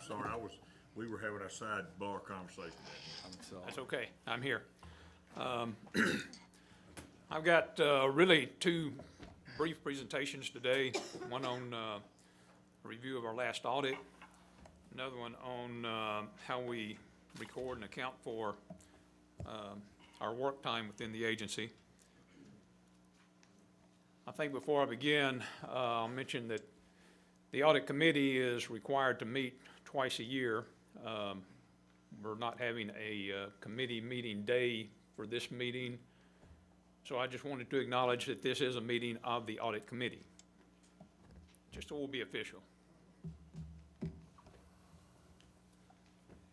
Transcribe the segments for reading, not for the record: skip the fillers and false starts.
I'm sorry, we were having our sidebar conversation. That's okay, I'm here. I've got really two brief presentations today, one on a review of our last audit, another one on how we record and account for our work time within the agency. I think before I begin, I'll mention that the Audit Committee is required to meet twice a year. We're not having a committee meeting day for this meeting, so I just wanted to acknowledge that this is a meeting of the Audit Committee, just so we'll be official.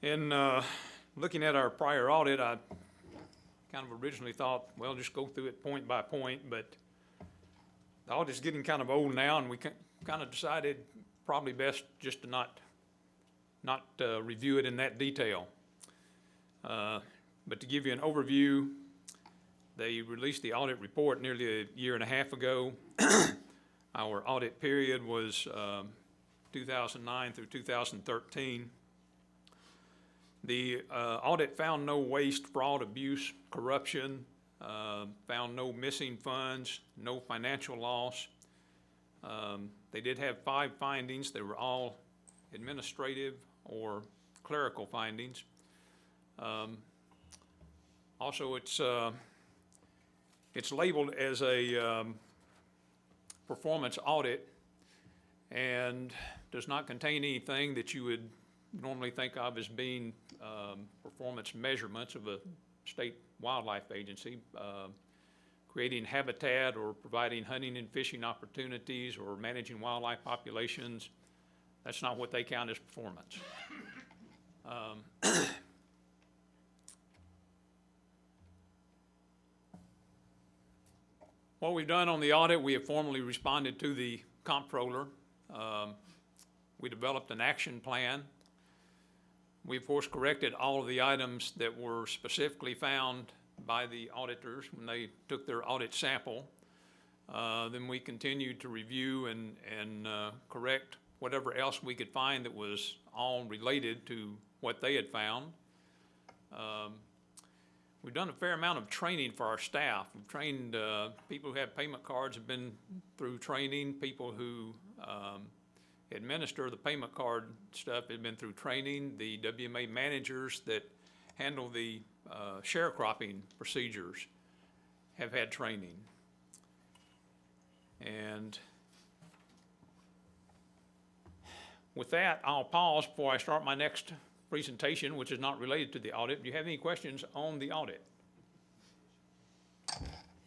In looking at our prior audit, I kind of originally thought, well, just go through it point by point, but the audit's getting kind of old now, and we kind of decided probably best just to not review it in that detail. But to give you an overview, they released the audit report nearly a year and a half ago. Our audit period was 2009 through 2013. The audit found no waste, fraud, abuse, corruption, found no missing funds, no financial loss. They did have 5 findings. They were all administrative or clerical findings. Also, it's labeled as a performance audit and does not contain anything that you would normally think of as being performance measurements of a state wildlife agency, creating habitat or providing hunting and fishing opportunities or managing wildlife populations. That's not what they count as performance. What we've done on the audit, we have formally responded to the comptroller. We developed an action plan. We, of course, corrected all of the items that were specifically found by the auditors when they took their audit sample. Then we continued to review and correct whatever else we could find that was all related to what they had found. We've done a fair amount of training for our staff. We've trained people who have payment cards have been through training. People who administer the payment card stuff have been through training. The WMA managers that handle the sharecropping procedures have had training. And with that, I'll pause before I start my next presentation, which is not related to the audit. Do you have any questions on the audit?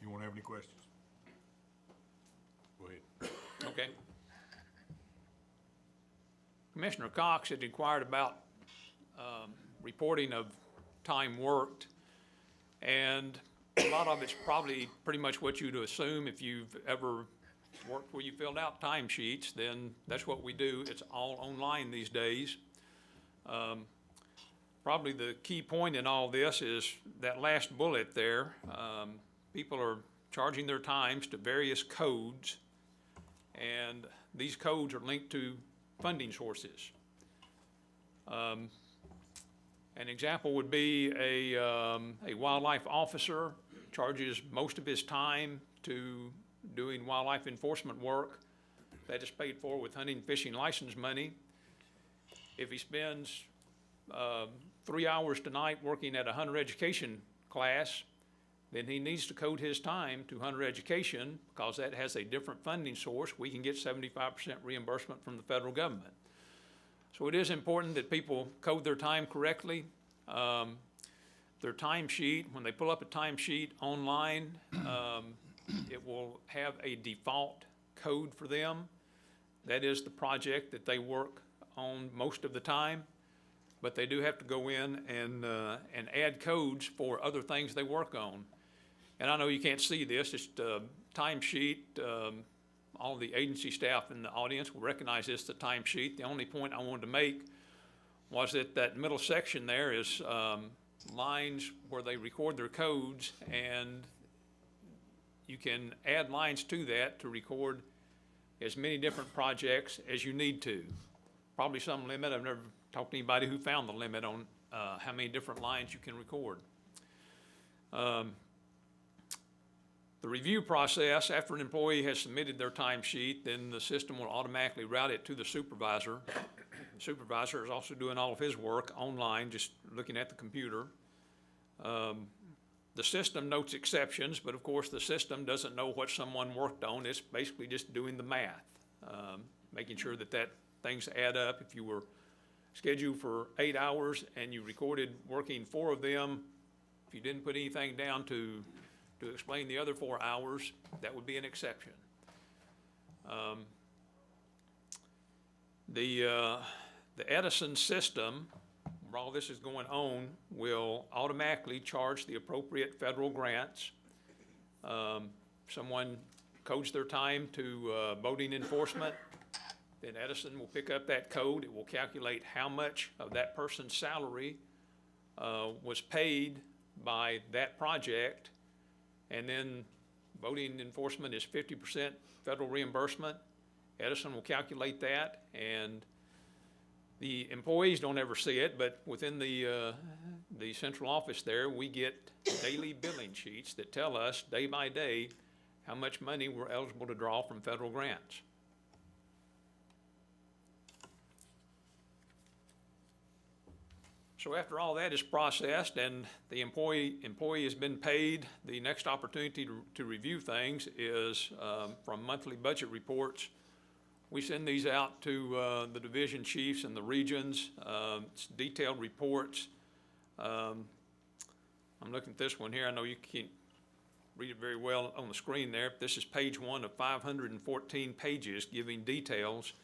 You want to have any questions? Go ahead. Okay. Commissioner Cox had inquired about reporting of time worked, and a lot of it's probably pretty much what you'd assume if you've ever worked where you filled out timesheets. Then that's what we do. It's all online these days. Probably the key point in all this is that last bullet there. People are charging their times to various codes, and these codes are linked to funding sources. An example would be a wildlife officer charges most of his time to doing wildlife enforcement work that is paid for with hunting and fishing license money. If he spends 3 hours tonight working at a hunter education class, then he needs to code his time to hunter education because that has a different funding source. We can get 75% reimbursement from the federal government. So it is important that people code their time correctly. Their timesheet, when they pull up a timesheet online, it will have a default code for them. That is the project that they work on most of the time, but they do have to go in and add codes for other things they work on. And I know you can't see this, it's a timesheet. All the agency staff in the audience will recognize this, the timesheet. The only point I wanted to make was that that middle section there is lines where they record their codes, and you can add lines to that to record as many different projects as you need to. probably some limit. I've never talked to anybody who found the limit on how many different lines you can record. The review process, after an employee has submitted their timesheet, then the system will automatically route it to the supervisor. The supervisor is also doing all of his work online, just looking at the computer. The system notes exceptions, but of course the system doesn't know what someone worked on. It's basically just doing the math, making sure that things add up. If you were scheduled for 8 hours and you recorded working 4 of them, if you didn't put anything down to explain the other 4 hours, that would be an exception. The Edison system, where all this is going on, will automatically charge the appropriate federal grants. Someone codes their time to boating enforcement, then Edison will pick up that code. It will calculate how much of that person's salary was paid by that project, and then boating enforcement is 50% federal reimbursement. Edison will calculate that, and the employees don't ever see it, but within the central office there, we get daily billing sheets that tell us day by day how much money we're eligible to draw from federal grants. So after all that is processed and the employee has been paid, the next opportunity to review things is from monthly budget reports. We send these out to the division chiefs and the regions. It's detailed reports. I'm looking at this one here. I know you can't read it very well on the screen there. This is page 1 of 514 pages giving details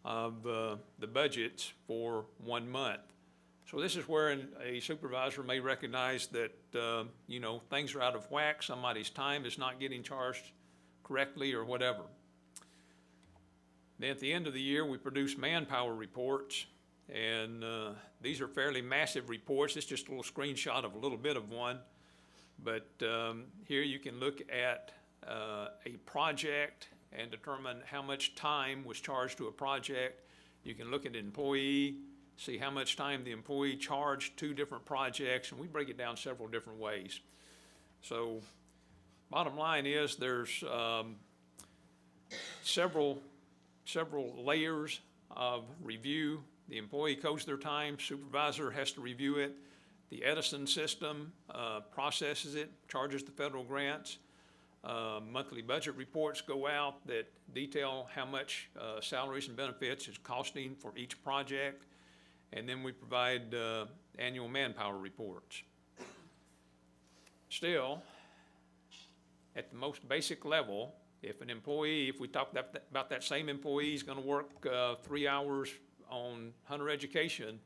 of the budgets for 1 month. So this is where a supervisor may recognize that, things are out of whack, somebody's time is not getting charged correctly or whatever. Then at the end of the year, we produce manpower reports, and these are fairly massive reports. It's just a little screenshot of a little bit of one, but here you can look at a project and determine how much time was charged to a project. You can look at an employee, see how much time the employee charged to different projects, and we break it down several different ways. So bottom line is there's several layers of review. The employee codes their time, supervisor has to review it. The Edison system processes it, charges the federal grants. Monthly budget reports go out that detail how much salaries and benefits is costing for each project. And then we provide annual manpower reports. Still, at the most basic level, if we talk about that same employee is going to work 3 hours on hunter education,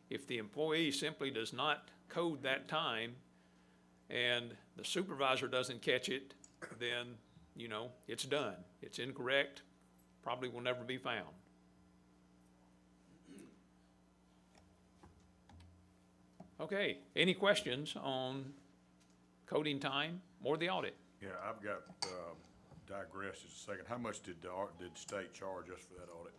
if the employee simply does not code that time and the supervisor doesn't catch it, then, it's done. It's incorrect, probably will never be found. Okay, any questions on coding time or the audit? Yeah, I've got, digress just a second. How much did state charge us for that audit?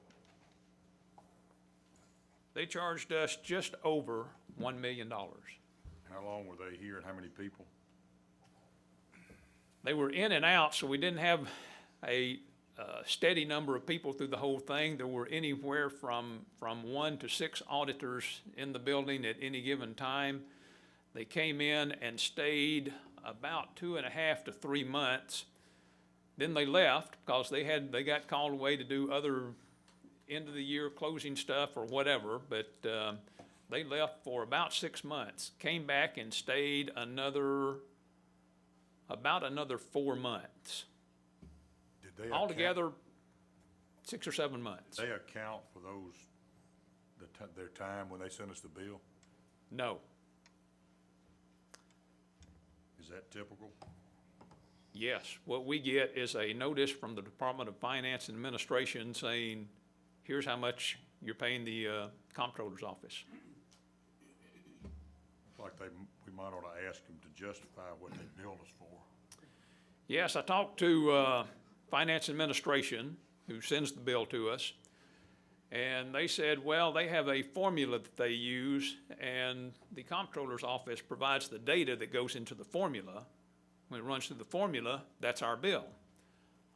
They charged us just over $1 million. How long were they here and how many people? They were in and out, so we didn't have a steady number of people through the whole thing. There were anywhere from 1 to 6 auditors in the building at any given time. They came in and stayed about 2.5 to 3 months. Then they left because they got called away to do other end of the year closing stuff or whatever, but they left for about 6 months, came back and stayed about another 4 months. Did they altogether 6 or 7 months. They account for their time when they send us the bill? No. Is that typical? Yes. What we get is a notice from the Department of Finance and Administration saying, here's how much you're paying the comptroller's office. Like we might ought to ask them to justify what they billed us for. Yes, I talked to Finance Administration, who sends the bill to us, And they said, well, they have a formula that they use, and the comptroller's office provides the data that goes into the formula. When it runs through the formula, that's our bill.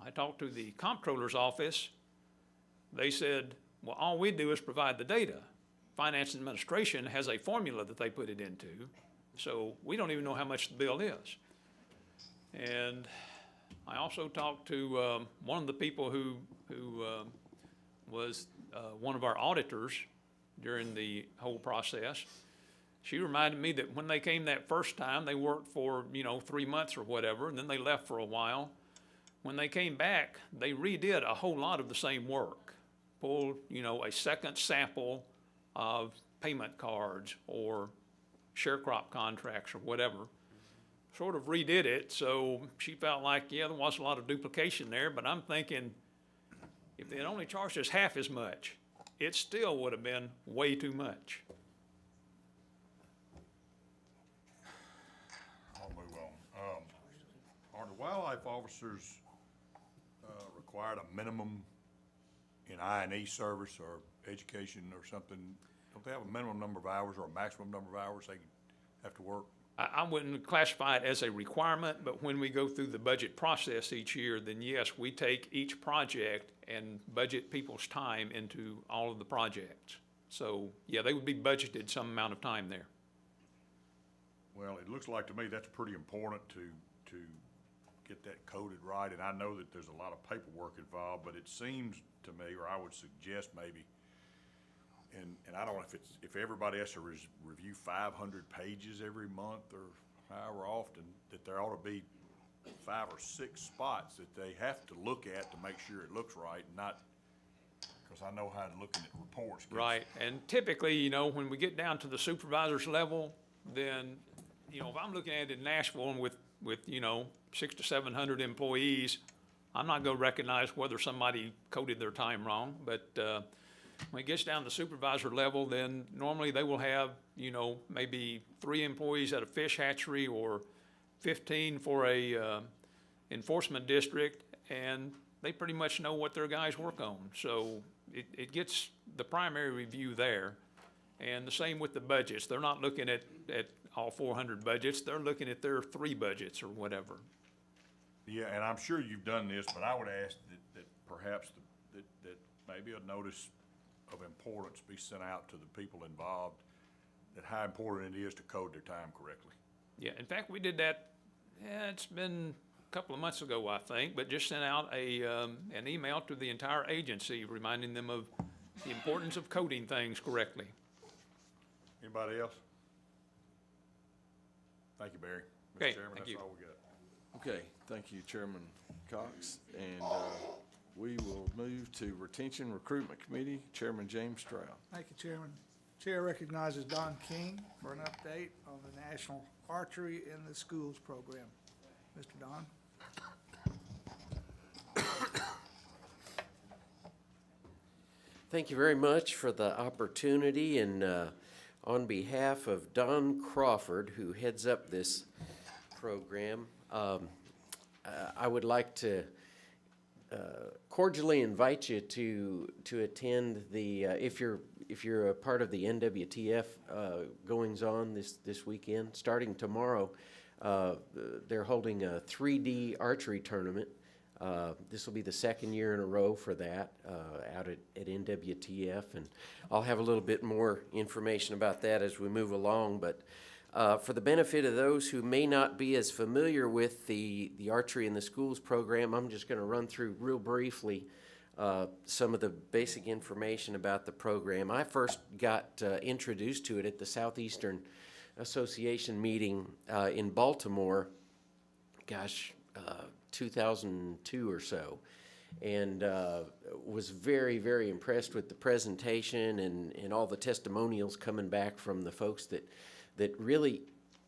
I talked to the comptroller's office. They said, well, all we do is provide the data. Finance and administration has a formula that they put it into, so we don't even know how much the bill is. And I also talked to one of the people who was one of our auditors during the whole process. She reminded me that when they came that first time, they worked for, 3 months or whatever, and then they left for a while. When they came back, they redid a whole lot of the same work. Pulled, a second sample of payment cards or sharecrop contracts or whatever. Sort of redid it, so she felt like, yeah, there was a lot of duplication there, but I'm thinking, if they had only charged us half as much, it still would have been way too much. I'll move on. Are the wildlife officers required a minimum in I&E service or education or something? Don't they have a minimum number of hours or a maximum number of hours they have to work? I wouldn't classify it as a requirement, but when we go through the budget process each year, then yes, we take each project and budget people's time into all of the projects. So, yeah, they would be budgeted some amount of time there. Well, it looks like to me that's pretty important to get that coded right, and I know that there's a lot of paperwork involved, but it seems to me, or I would suggest maybe, and I don't know if everybody has to review 500 pages every month or however often, that there ought to be 5 or 6 spots that they have to look at to make sure it looks right, and not, because I know how looking at reports gets. Right, and typically, when we get down to the supervisor's level, then, if I'm looking at it in Nashville and with 600 to 700 employees, I'm not gonna recognize whether somebody coded their time wrong, but, when it gets down to the supervisor level, then normally they will have, maybe 3 employees at a fish hatchery or 15 for a enforcement district, and they pretty much know what their guys work on. So it gets the primary review there. And the same with the budgets. They're not looking at all 400 budgets. They're looking at their 3 budgets or whatever. Yeah, and I'm sure you've done this, but I would ask that perhaps that maybe a notice of importance be sent out to the people involved, that how important it is to code their time correctly. Yeah, in fact, we did that, it's been a couple of months ago, I think, but just sent out an email to the entire agency reminding them of the importance of coding things correctly. Anybody else? Thank you, Barry. Okay, Mr. Chairman, thank that's you. all we got. Okay, thank you, Chairman Cox. And we will move to Retention Recruitment Committee, Chairman James Stroud. Thank you, Chairman. Chair recognizes Don King for an update on the National Archery in the Schools program. Mr. Don? Thank you very much for the opportunity, and on behalf of Don Crawford, who heads up this program, I would like to cordially invite you to attend the if you're a part of the NWTF goings on this weekend. Starting tomorrow, they're holding a 3D archery tournament. This will be the second year in a row for that out at NWTF, and I'll have a little bit more information about that as we move along. But for the benefit of those who may not be as familiar with the Archery in the Schools program, I'm just going to run through real briefly some of the basic information about the program. I first got introduced to it at the Southeastern Association meeting in Baltimore, 2002 or so, and was very, very impressed with the presentation and all the testimonials coming back from the folks that really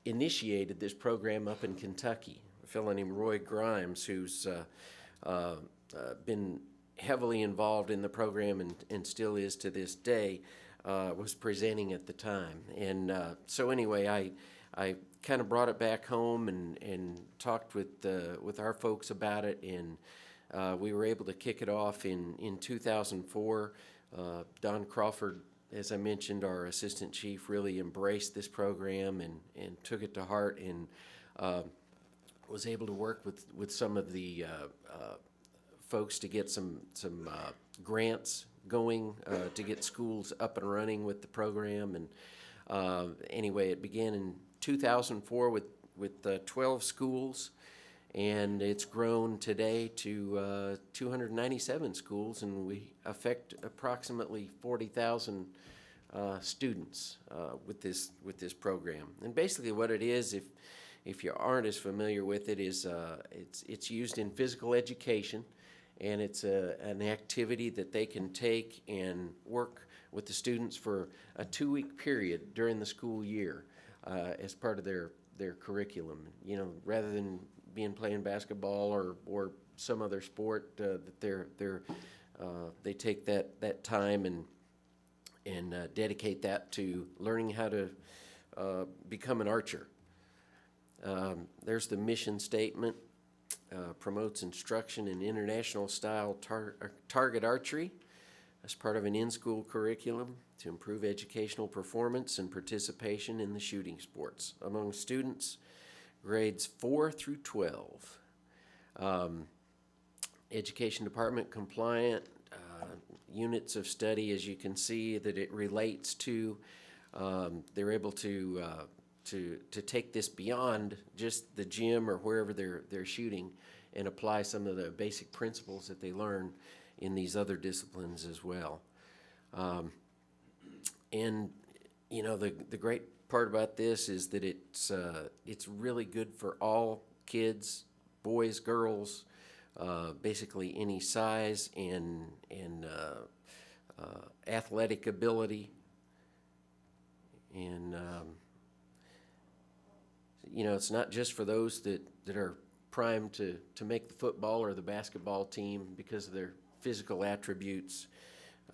initiated this program up in Kentucky. A fellow named Roy Grimes, who's been heavily involved in the program and still is to this day, was presenting at the time. And so anyway, I kind of brought it back home and talked with our folks about it, and we were able to kick it off in 2004 Don Crawford, as I mentioned, our assistant chief, really embraced this program and took it to heart, and was able to work with some of the folks to get some grants going to get schools up and running with the program. And anyway, it began in 2004 with 12 schools, and it's grown today to 297 schools, and we affect approximately 40,000 students with this program. And basically, what it is, if you aren't as familiar with it, is it's used in physical education, and it's an activity that they can take and work with the students for a 2-week period during the school year as part of their curriculum. You know, rather than being playing basketball or some other sport, that they take that time and dedicate that to learning how to become an archer. There's the mission statement. Promotes instruction in international style target archery as part of an in-school curriculum to improve educational performance and participation in the shooting sports among students grades 4 through 12. Education department compliant units of study, as you can see that it relates to. They're able to take this beyond just the gym or wherever they're shooting, and apply some of the basic principles that they learn in these other disciplines as well. And you know, the great part about this is that it's really good for all kids, boys, girls, basically any size and athletic ability. And you know, it's not just for those that are primed to make the football or the basketball team because of their physical attributes.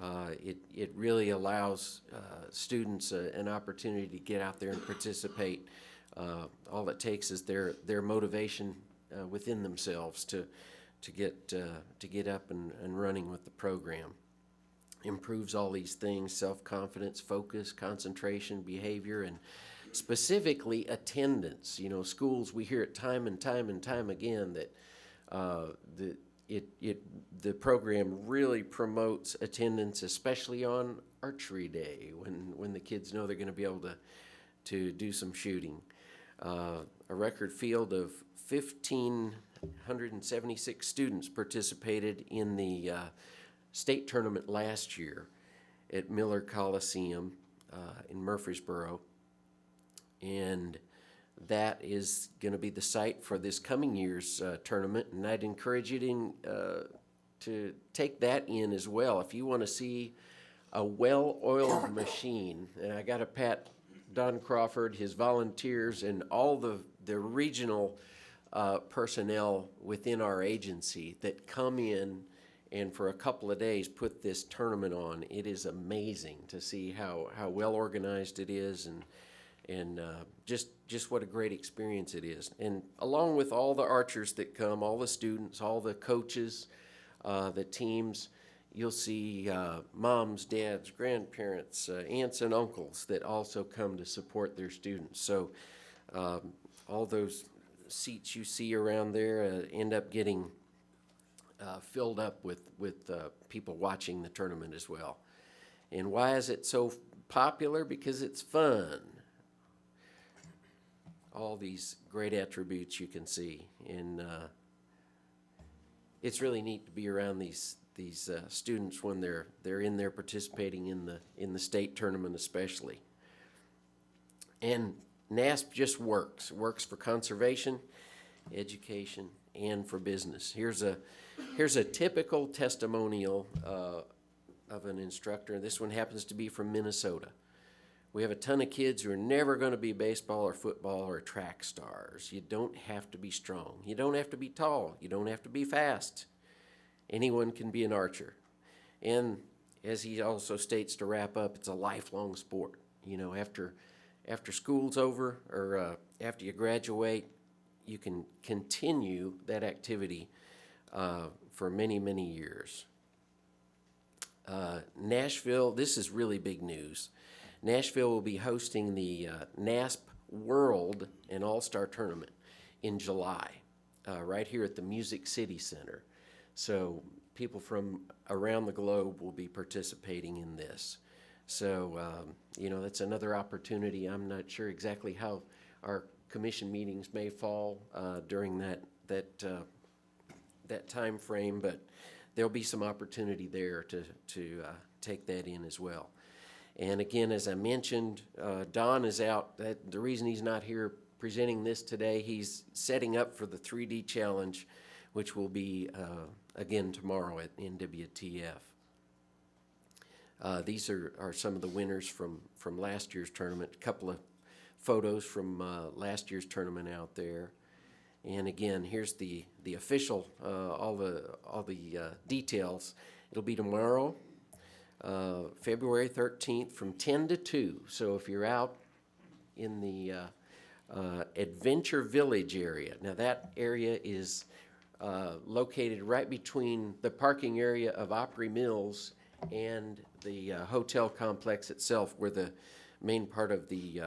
It really allows students an opportunity to get out there and participate. All it takes is their motivation within themselves to get up and running with the program. Improves all these things: self-confidence, focus, concentration, behavior, and specifically attendance. You know, schools, we hear it time and time and time again that the program really promotes attendance, especially on archery day when the kids know they're going to be able to do some shooting. A record field of 1,576 students participated in the state tournament last year at Miller Coliseum in Murfreesboro. And that is going to be the site for this coming year's tournament, and I'd encourage you to take that in as well. If you want to see a well-oiled machine, and I got to pat Don Crawford, his volunteers, and all the regional personnel within our agency that come in and for a couple of days put this tournament on. It is amazing to see how well organized it is, and just what a great experience it is. And along with all the archers that come, all the students, all the coaches, the teams, you'll see moms, dads, grandparents, aunts and uncles that also come to support their students. So all those seats you see around there end up getting filled up with people watching the tournament as well. And why is it so popular? Because it's fun. All these great attributes you can see, and it's really neat to be around these students when they're in there participating in the state tournament especially. And NASP just works for conservation, education, and for business. Here's a typical testimonial of an instructor. This one happens to be from Minnesota. We have a ton of kids who are never going to be baseball or football or track stars. You don't have to be strong. You don't have to be tall. You don't have to be fast. Anyone can be an archer. And as he also states to wrap up, it's a lifelong sport. You know, after school's over or after you graduate, you can continue that activity for many, many years. Nashville, this is really big news. Nashville will be hosting the NASP World and All-Star Tournament in July, right here at the Music City Center. So people from around the globe will be participating in this. So, that's another opportunity. I'm not sure exactly how our commission meetings may fall during that time frame, but there'll be some opportunity there to take that in as well. And again, as I mentioned, Don is out. The reason he's not here presenting this today, he's setting up for the 3D challenge, which will be again tomorrow at NWTF. These are some of the winners from last year's tournament. A couple of photos from last year's tournament out there. And again, here's the official, all the details. It'll be tomorrow, February 13th from 10 to 2. So if you're out in the Adventure Village area, now that area is located right between the parking area of Opry Mills and the hotel complex itself, where the main part of the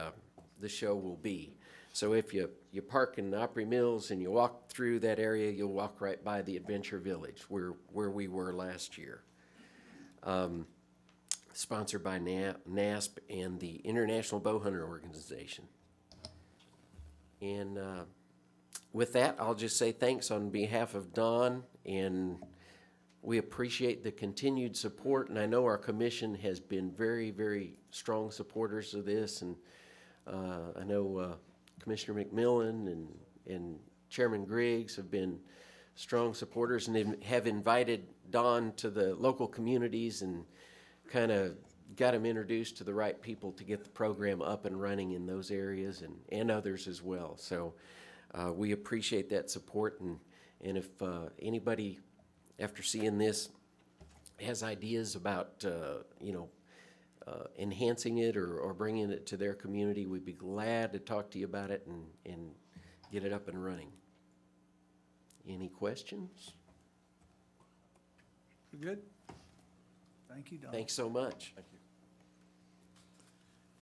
show will be. So if you park in Opry Mills and you walk through that area, you'll walk right by the Adventure Village, where we were last year. Sponsored by NASP and the International Bowhunter Organization. And with that, I'll just say thanks on behalf of Don, and we appreciate the continued support, and I know our commission has been very, very strong supporters of this, and I know Commissioner McMillan and Chairman Griggs have been strong supporters and have invited Don to the local communities and kind of got him introduced to the right people to get the program up and running in those areas and others as well. So we appreciate that support, and if anybody after seeing this has ideas about enhancing it or bringing it to their community, we'd be glad to talk to you about it and get it up and running. Any questions? You good? Thank you, Don. Thanks so much. Thank you.